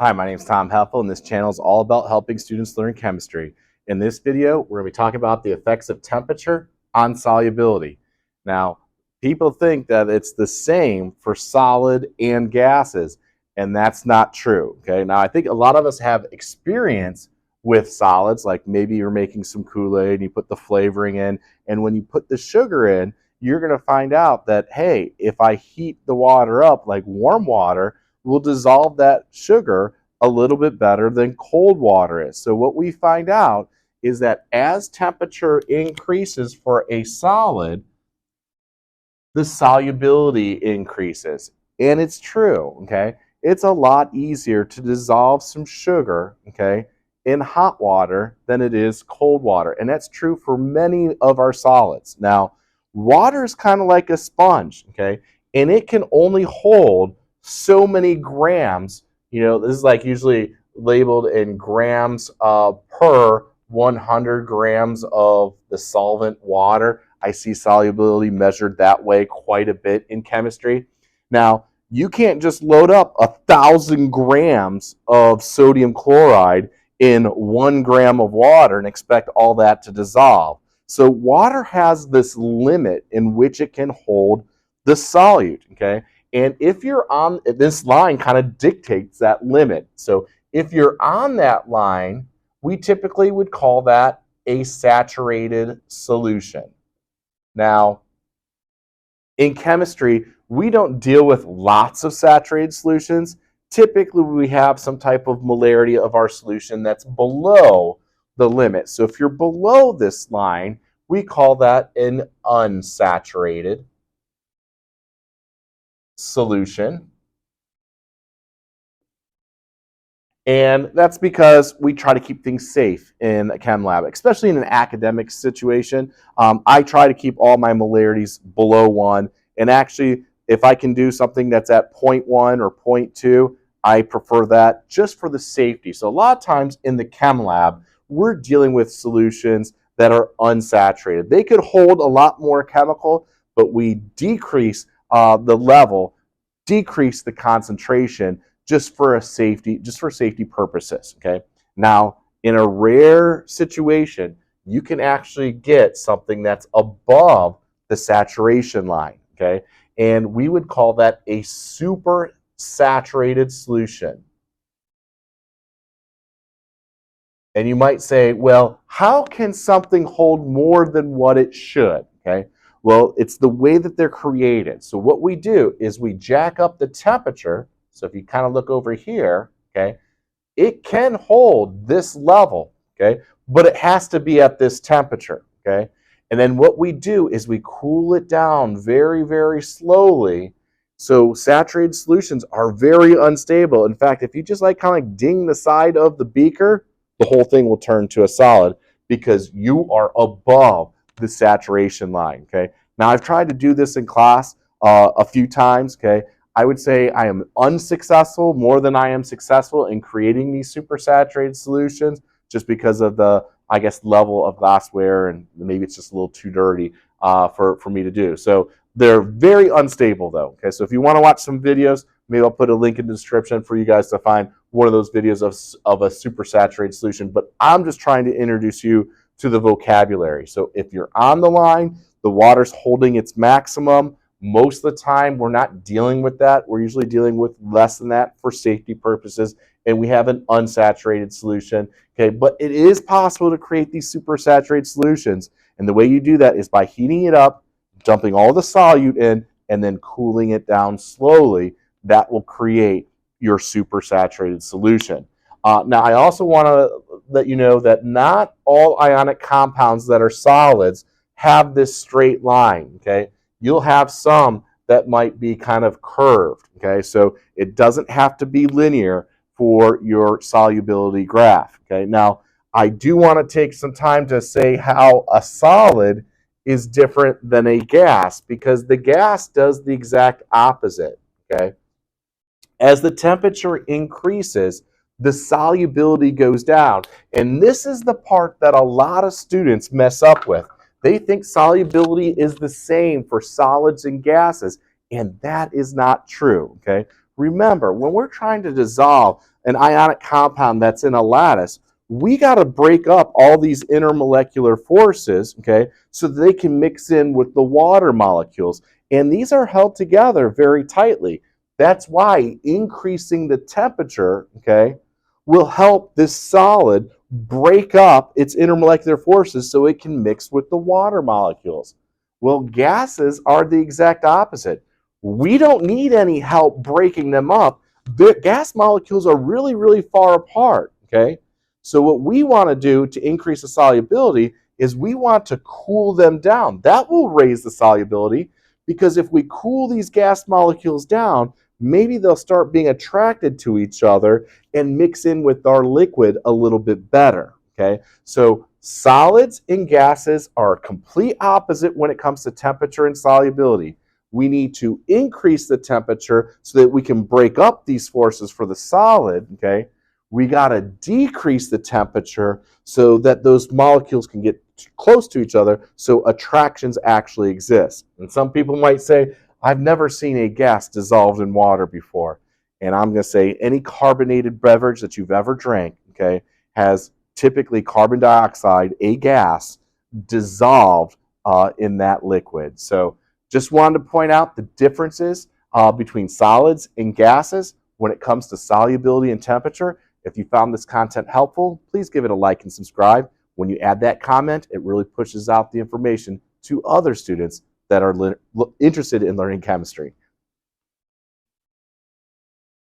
Hi, my name is Tom Heffel, and this channel is all about helping students learn chemistry. In this video, we're going to be talking about the effects of temperature on solubility. Now, people think that it's the same for solid and gases, and that's not true. Okay, now I think a lot of us have experience with solids, like maybe you're making some Kool-Aid and you put the flavoring in, and when you put the sugar in, you're going to find out that, hey, if I heat the water up like warm water, will dissolve that sugar a little bit better than cold water is. So what we find out is that as temperature increases for a solid, the solubility increases. And it's true, okay? It's a lot easier to dissolve some sugar, okay, in hot water than it is cold water. And that's true for many of our solids. Now, water is kind of like a sponge, okay? And it can only hold so many grams. This is like usually labeled in grams per 100 grams of the solvent water. I see solubility measured that way quite a bit in chemistry. Now, you can't just load up 1,000 grams of sodium chloride in 1 gram of water and expect all that to dissolve. So water has this limit in which it can hold the solute, okay? And if you're on, this line kind of dictates that limit. So if you're on that line, we typically would call that a saturated solution. Now, in chemistry, we don't deal with lots of saturated solutions. Typically, we have some type of molarity of our solution that's below the limit. So if you're below this line, we call that an unsaturated solution. And that's because we try to keep things safe in a chem lab, especially in an academic situation. I try to keep all my molarities below 1. And actually, if I can do something that's at 0.1 or 0.2, I prefer that just for the safety. So a lot of times in the chem lab, we're dealing with solutions that are unsaturated. They could hold a lot more chemical, but we decrease the level, decrease the concentration just for safety purposes, okay? Now, in a rare situation, you can actually get something that's above the saturation line, okay? And we would call that a super saturated solution. And you might say, well, how can something hold more than what it should, okay? Well, it's the way that they're created. So what we do is we jack up the temperature. So if you kind of look over here, okay, it can hold this level, okay, but it has to be at this temperature, okay? And then what we do is we cool it down very, very slowly. So saturated solutions are very unstable. In fact, if you just like kind of ding the side of the beaker, the whole thing will turn to a solid because you are above the saturation line, okay? Now, I've tried to do this in class a few times, okay? I would say I am unsuccessful more than I am successful in creating these supersaturated solutions just because of the, I guess, level of glassware, and maybe it's just a little too dirty for me to do. So they're very unstable though, okay? So if you want to watch some videos, maybe I'll put a link in the description for you guys to find one of those videos of a supersaturated solution, but I'm just trying to introduce you to the vocabulary. So if you're on the line, the water's holding its maximum. Most of the time, we're not dealing with that. We're usually dealing with less than that for safety purposes, and we have an unsaturated solution. Okay, but it is possible to create these supersaturated solutions, and the way you do that is by heating it up, dumping all the solute in, and then cooling it down slowly. That will create your supersaturated solution. Now, I also want to let you know that not all ionic compounds that are solids have this straight line, okay? You'll have some that might be kind of curved, okay? So it doesn't have to be linear for your solubility graph, okay? Now, I do want to take some time to say how a solid is different than a gas, because the gas does the exact opposite, okay? As the temperature increases, the solubility goes down. And this is the part that a lot of students mess up with. They think solubility is the same for solids and gases, and that is not true, okay? Remember, when we're trying to dissolve an ionic compound that's in a lattice, we got to break up all these intermolecular forces, okay, so that they can mix in with the water molecules. And these are held together very tightly. That's why increasing the temperature, okay, will help this solid break up its intermolecular forces so it can mix with the water molecules. Well, gases are the exact opposite. We don't need any help breaking them up. The gas molecules are really, really far apart, okay? So what we want to do to increase the solubility is we want to cool them down. That will raise the solubility because if we cool these gas molecules down, maybe they'll start being attracted to each other and mix in with our liquid a little bit better, okay? So solids and gases are complete opposite when it comes to temperature and solubility. We need to increase the temperature so that we can break up these forces for the solid, okay? We got to decrease the temperature so that those molecules can get close to each other so attractions actually exist. And some people might say, I've never seen a gas dissolved in water before. And I'm going to say any carbonated beverage that you've ever drank, okay, has typically carbon dioxide, a gas, dissolved in that liquid. So just wanted to point out the differences between solids and gases when it comes to solubility and temperature. If you found this content helpful, please give it a like and subscribe. When you add that comment, it really pushes out the information to other students that are interested in learning chemistry.